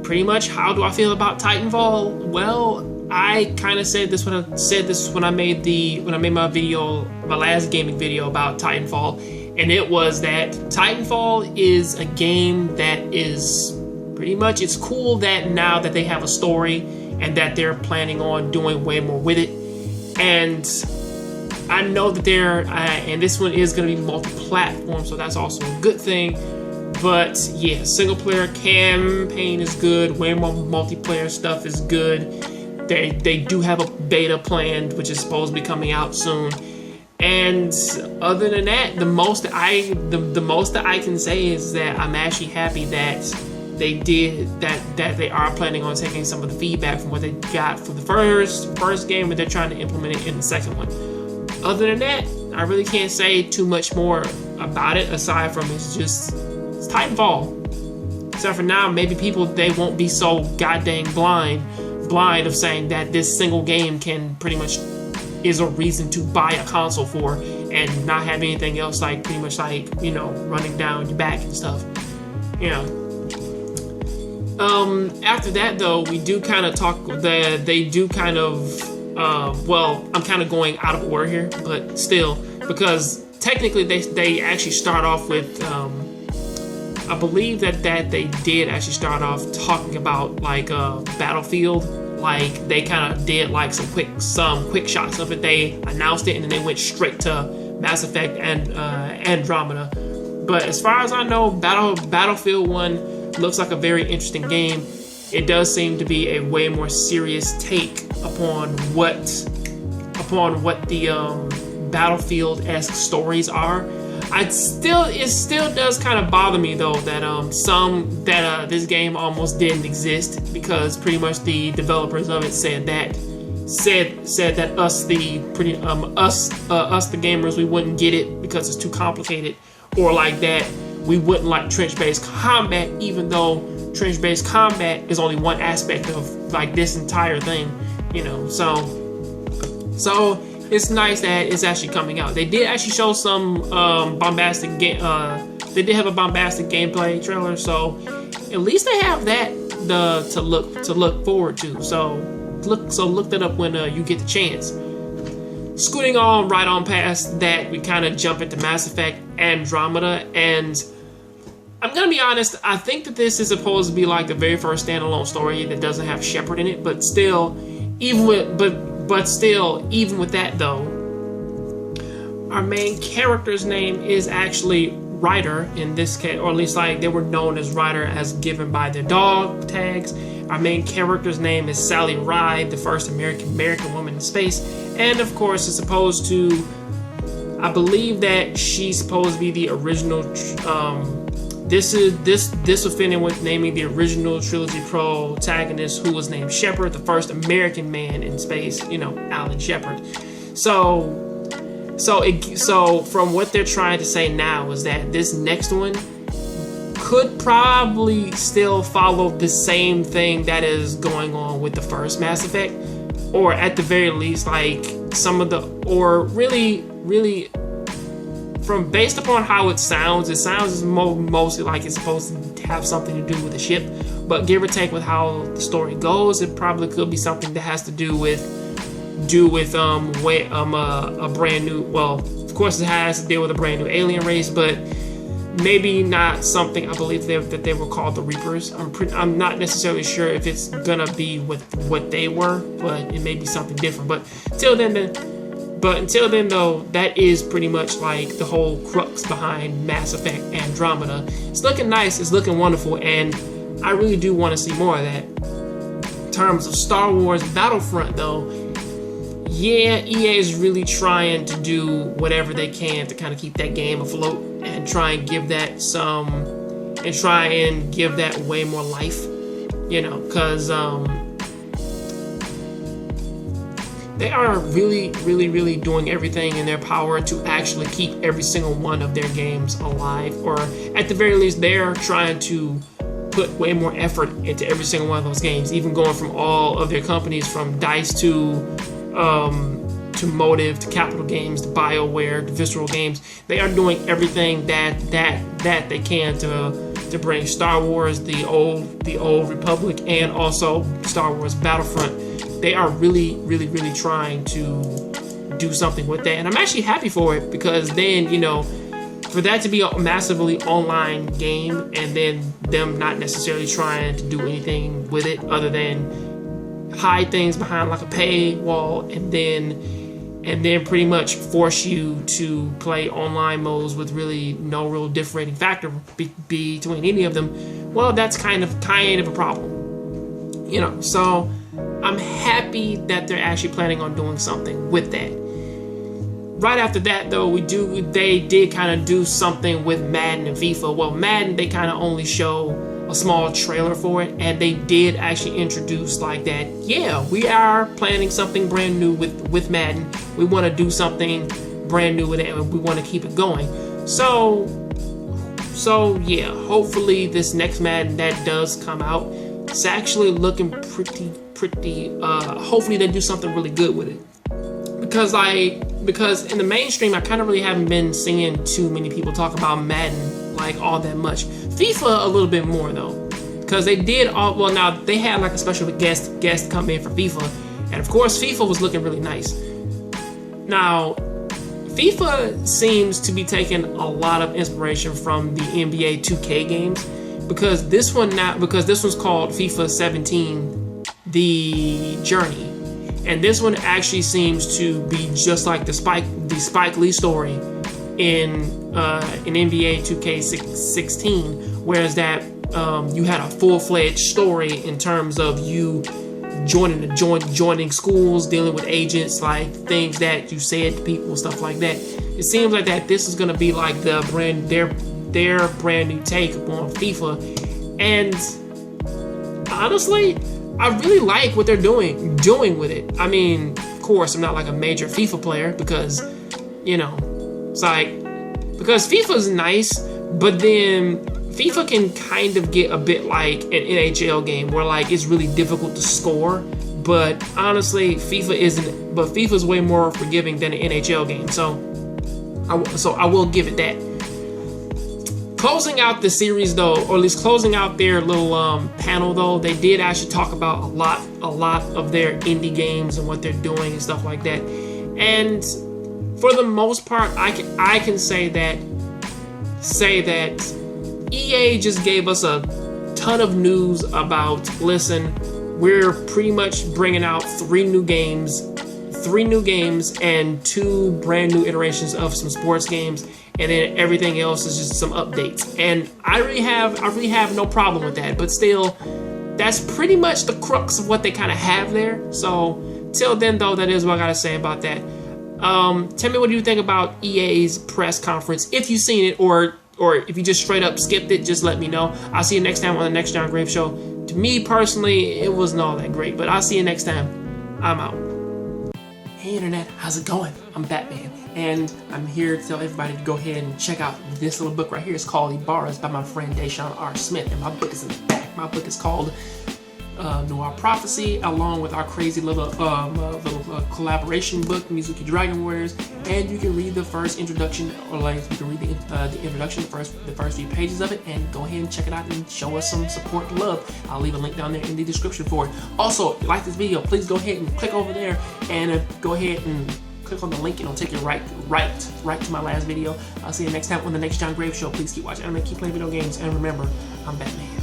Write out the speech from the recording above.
Pretty much, how do I feel about Titanfall? Well, I kind of said this when I made my last gaming video about Titanfall, and it was that Titanfall is a game that is pretty much, it's cool that now that they have a story and that they're planning on doing way more with it. And I know that and this one is going to be multi-platform, so that's also a good thing. But yeah, single player campaign is good, way more multiplayer stuff is good. They do have a beta planned, which is supposed to be coming out soon. And other than that, the most that I can say is that I'm actually happy that they are planning on taking some of the feedback from what they got for the first game, but they're trying to implement it in the second one. Other than that, I really can't say too much more about it aside from it's Titanfall. Except for now, maybe people, they won't be so goddamn blind of saying that this single game can pretty much is a reason to buy a console for, and not have anything else like pretty much like, you know, running down your back and stuff, you know. After that though, we do kind of talk that they do kind of well, I'm kind of going out of order here, but still, because technically they actually start off with I believe that they did actually start off talking about like Battlefield. Like they kind of did like some quick shots of it. They announced it and then they went straight to Mass Effect and Andromeda. But as far as I know, Battlefield 1 looks like a very interesting game. It does seem to be a way more serious take upon what the Battlefield-esque stories are. It still does kind of bother me though that this game almost didn't exist, because pretty much the developers of it said that us the gamers, we wouldn't get it because it's too complicated, or like that we wouldn't like trench-based combat, even though trench-based combat is only one aspect of like this entire thing, you know. So it's nice that it's actually coming out. They did actually show some bombastic game. They did have a bombastic gameplay trailer, so at least they have that to look forward to. So look that up when you get the chance. Scooting on right on past that, we kind of jump into Mass Effect Andromeda, and I'm gonna be honest. I think that this is supposed to be like the very first standalone story that doesn't have Shepard in it, but still, even with that though, our main character's name is actually Ryder in this case, or at least like they were known as Ryder as given by their dog tags. Our main character's name is Sally Ride, the first American woman in space, and of course it's supposed to, I believe that she's supposed to be the original. This will fit in with naming the original trilogy protagonist, who was named Shepard, the first American man in space, you know, Alan Shepard. So from what they're trying to say now is that this next one could probably still follow the same thing that is going on with the first Mass Effect, or at the very least, like some of the, or really from based upon how it sounds mostly like it's supposed to have something to do with the ship, but give or take with how the story goes, it probably could be something that has to do with a brand new, well, of course it has to deal with a brand new alien race, but maybe not something. I believe that they were called the Reapers. I'm not necessarily sure if it's gonna be with what they were, but it may be something different. But until then though, that is pretty much like the whole crux behind Mass Effect Andromeda. It's looking nice, it's looking wonderful, and I really do want to see more of that. In terms of Star Wars Battlefront though, yeah, EA is really trying to do whatever they can to kind of keep that game afloat and try and give that way more life, you know, because they are really doing everything in their power to actually keep every single one of their games alive, or at the very least they're trying to put way more effort into every single one of those games, even going from all of their companies, from DICE to Motive to Capital Games to BioWare to Visceral Games. They are doing everything that they can to to bring Star Wars, the old Republic, and also Star Wars Battlefront. They are really trying to do something with that, and I'm actually happy for it, because then, you know, for that to be a massively online game and then them not necessarily trying to do anything with it other than hide things behind like a paywall and then pretty much force you to play online modes with really no real differentiating factor between any of them, well, that's kind of a problem, you know. So I'm happy that they're actually planning on doing something with that. Right after that, though, they did kind of do something with Madden and FIFA. Well, Madden, they kind of only show a small trailer for it, and they did actually introduce like that, yeah, we are planning something brand new with Madden. We want to do something brand new with it, and we want to keep it going. So yeah, hopefully this next Madden that does come out, it's actually looking pretty, hopefully they do something really good with it. Because in the mainstream, I kind of really haven't been seeing too many people talk about Madden like all that much. FIFA a little bit more though, because they did now they had like a special guest come in for FIFA, and of course FIFA was looking really nice. Now, FIFA seems to be taking a lot of inspiration from the NBA 2K games, because this one's called FIFA 17, The Journey. And this one actually seems to be just like the Spike Lee story in NBA 2K16, whereas that you had a full-fledged story in terms of you joining schools, dealing with agents, like things that you said to people, stuff like that. It seems like that this is gonna be like their brand new take on FIFA, and honestly, I really like what they're doing with it. I mean, of course, I'm not like a major FIFA player, because, you know, it's like, because FIFA's nice, but then FIFA can kind of get a bit like an NHL game where like it's really difficult to score. But honestly, FIFA's way more forgiving than an NHL game. So I will give it that. Closing out the series though, or at least closing out their little panel though, they did actually talk about a lot of their indie games and what they're doing and stuff like that. And for the most part, I can say that EA just gave us a ton of news about, listen, we're pretty much bringing out three new games and 2 brand new iterations of some sports games, and then everything else is just some updates. And I really have no problem with that, but still, that's pretty much the crux of what they kind of have there. So till then though, that is what I gotta say about that. Tell me what you think about EA's press conference, if you've seen it, or if you just straight up skipped it, just let me know. I'll see you next time on the next Jongravesshow Show. To me personally, it wasn't all that great, but I'll see you next time. I'm out. Hey internet, how's it going? I'm Batman, and I'm here to tell everybody to go ahead and check out this little book right here. It's called Ibarra's by my friend Deshaun R. Smith, and my book is in the back. My book is called Noir Prophecy, along with our crazy little collaboration book, Mizuki Dragon Warriors. And you can read the first introduction, or like you can read the introduction, the first few pages of it, and go ahead and check it out and show us some support and love. I'll leave a link down there in the description for it. Also, if you like this video, please go ahead and click over there and go ahead and click on the link, and it'll take you right to my last video. I'll see you next time on the next Jongravesshow Show. Please keep watching anime, keep playing video games, and remember, I'm Batman.